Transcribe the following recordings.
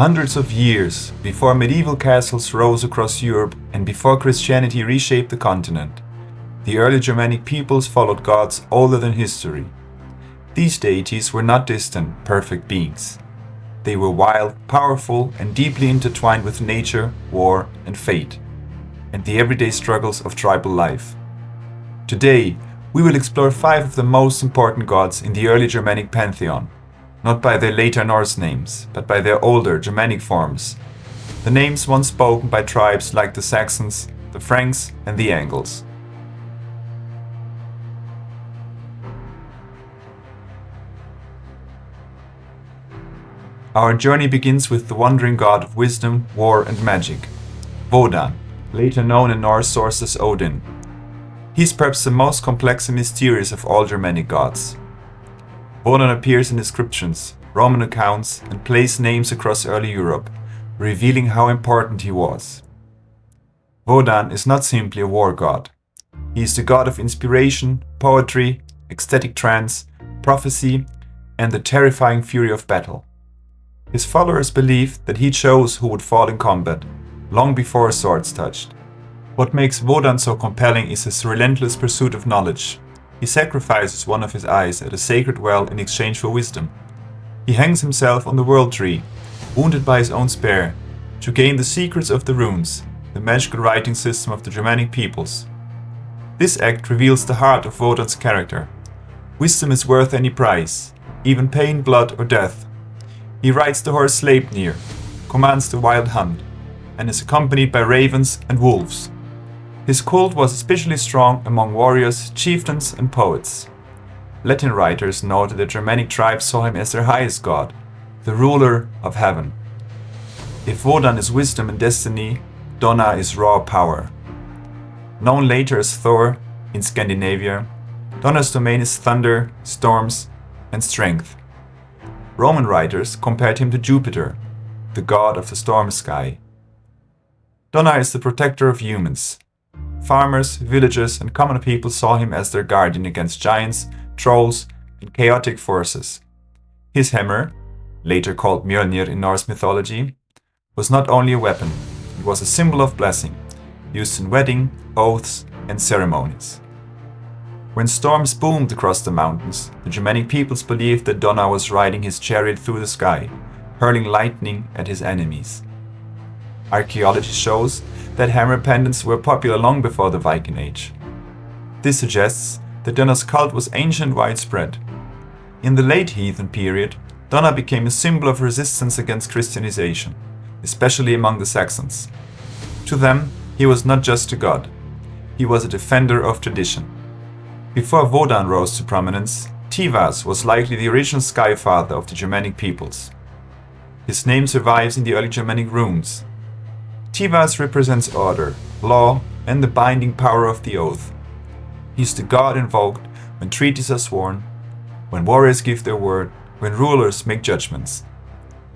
Hundreds of years before medieval castles rose across Europe and before Christianity reshaped the continent, the early Germanic peoples followed gods older than history. These deities were not distant, perfect beings. They were wild, powerful, and deeply intertwined with nature, war, and fate, and the everyday struggles of tribal life. Today, we will explore 5 of the most important gods in the early Germanic pantheon, not by their later Norse names, but by their older Germanic forms, the names once spoken by tribes like the Saxons, the Franks, and the Angles. Our journey begins with the wandering god of wisdom, war, and magic, Vodan, later known in Norse sources as Odin. He's perhaps the most complex and mysterious of all Germanic gods. Vodan appears in inscriptions, Roman accounts, and place names across early Europe, revealing how important he was. Vodan is not simply a war god. He is the god of inspiration, poetry, ecstatic trance, prophecy, and the terrifying fury of battle. His followers believed that he chose who would fall in combat, long before swords touched. What makes Vodan so compelling is his relentless pursuit of knowledge. He sacrifices one of his eyes at a sacred well in exchange for wisdom. He hangs himself on the world tree, wounded by his own spear, to gain the secrets of the runes, the magical writing system of the Germanic peoples. This act reveals the heart of Vodan's character. Wisdom is worth any price, even pain, blood, or death. He rides the horse Sleipnir, commands the wild hunt, and is accompanied by ravens and wolves. His cult was especially strong among warriors, chieftains, and poets. Latin writers noted that Germanic tribes saw him as their highest god, the ruler of heaven. If Vodan is wisdom and destiny, Donar is raw power. Known later as Thor in Scandinavia, Donar's domain is thunder, storms, and strength. Roman writers compared him to Jupiter, the god of the storm sky. Donar is the protector of humans. Farmers, villagers, and common people saw him as their guardian against giants, trolls, and chaotic forces. His hammer, later called Mjolnir in Norse mythology, was not only a weapon, it was a symbol of blessing, used in wedding, oaths, and ceremonies. When storms boomed across the mountains, the Germanic peoples believed that Donar was riding his chariot through the sky, hurling lightning at his enemies. Archaeology shows that hammer pendants were popular long before the Viking Age. This suggests that Donar's cult was ancient and widespread. In the late heathen period, Donar became a symbol of resistance against Christianization, especially among the Saxons. To them, he was not just a god, he was a defender of tradition. Before Vodan rose to prominence, Tivas was likely the original sky father of the Germanic peoples. His name survives in the early Germanic runes. Tivas represents order, law, and the binding power of the oath. He is the god invoked when treaties are sworn, when warriors give their word, when rulers make judgments.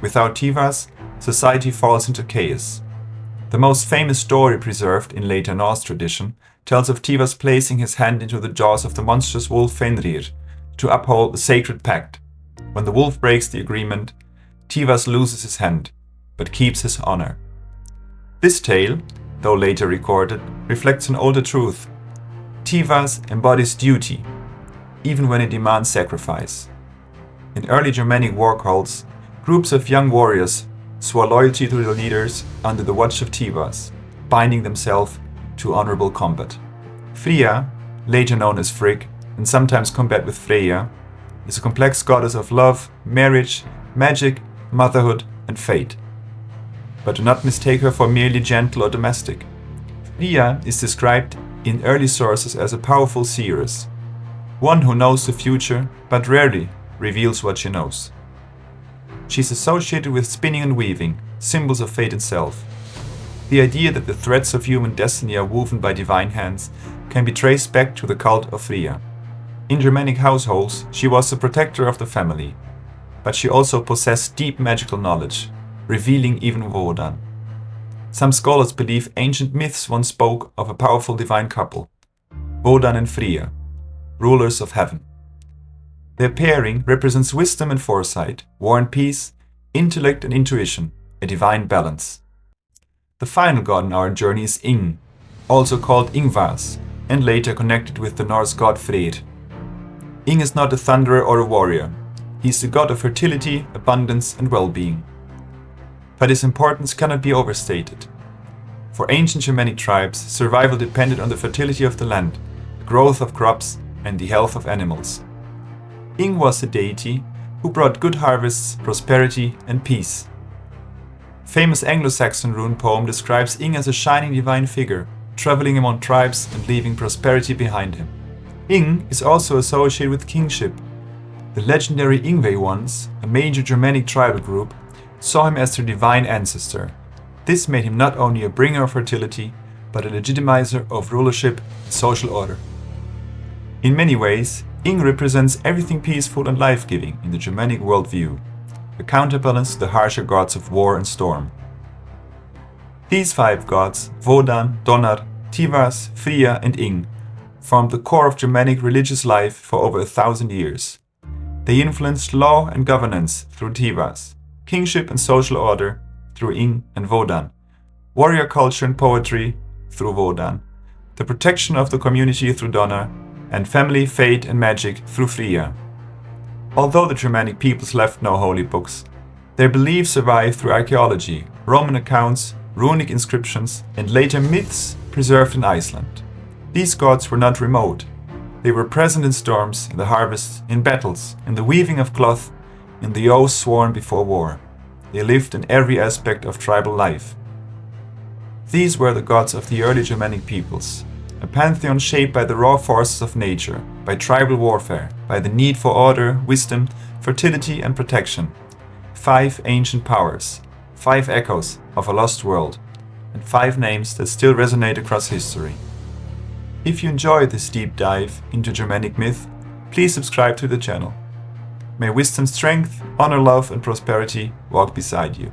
Without Tivas, society falls into chaos. The most famous story preserved in later Norse tradition tells of Tivas placing his hand into the jaws of the monstrous wolf Fenrir to uphold the sacred pact. When the wolf breaks the agreement, Tivas loses his hand, but keeps his honor. This tale, though later recorded, reflects an older truth. Tivas embodies duty, even when it demands sacrifice. In early Germanic war cults, groups of young warriors swore loyalty to their leaders under the watch of Tivas, binding themselves to honorable combat. Fria, later known as Frigg, and sometimes combat with Freya, is a complex goddess of love, marriage, magic, motherhood, and fate. But do not mistake her for merely gentle or domestic. Fria is described in early sources as a powerful seeress, one who knows the future but rarely reveals what she knows. She is associated with spinning and weaving, symbols of fate itself. The idea that the threads of human destiny are woven by divine hands can be traced back to the cult of Fria. In Germanic households, she was the protector of the family, but she also possessed deep magical knowledge, revealing even Vodan. Some scholars believe ancient myths once spoke of a powerful divine couple, Vodan and Fria, rulers of heaven. Their pairing represents wisdom and foresight, war and peace, intellect and intuition, a divine balance. The final god in our journey is Ing, also called Ingvars, and later connected with the Norse god Freyr. Ing is not a thunderer or a warrior. He is the god of fertility, abundance, and well-being. But his importance cannot be overstated. For ancient Germanic tribes, survival depended on the fertility of the land, the growth of crops, and the health of animals. Ing was the deity who brought good harvests, prosperity, and peace. Famous Anglo-Saxon rune poem describes Ing as a shining divine figure, traveling among tribes and leaving prosperity behind him. Ing is also associated with kingship. The legendary Ingve ones, a major Germanic tribal group, saw him as their divine ancestor. This made him not only a bringer of fertility, but a legitimizer of rulership and social order. In many ways, Ing represents everything peaceful and life-giving in the Germanic worldview, a counterbalance to the harsher gods of war and storm. These 5 gods, Vodan, Donar, Tivas, Fria, and Ing, formed the core of Germanic religious life for over 1,000 years. They influenced law and governance through Tivas, kingship and social order through Ing and Vodan, warrior culture and poetry through Vodan, the protection of the community through Donar, and family, fate, and magic through Fria. Although the Germanic peoples left no holy books, their beliefs survived through archaeology, Roman accounts, runic inscriptions, and later myths preserved in Iceland. These gods were not remote. They were present in storms, in the harvest, in battles, in the weaving of cloth, in the oaths sworn before war. They lived in every aspect of tribal life. These were the gods of the early Germanic peoples, a pantheon shaped by the raw forces of nature, by tribal warfare, by the need for order, wisdom, fertility, and protection. 5 ancient powers, 5 echoes of a lost world, and 5 names that still resonate across history. If you enjoyed this deep dive into Germanic myth, please subscribe to the channel. May wisdom, strength, honor, love, and prosperity walk beside you.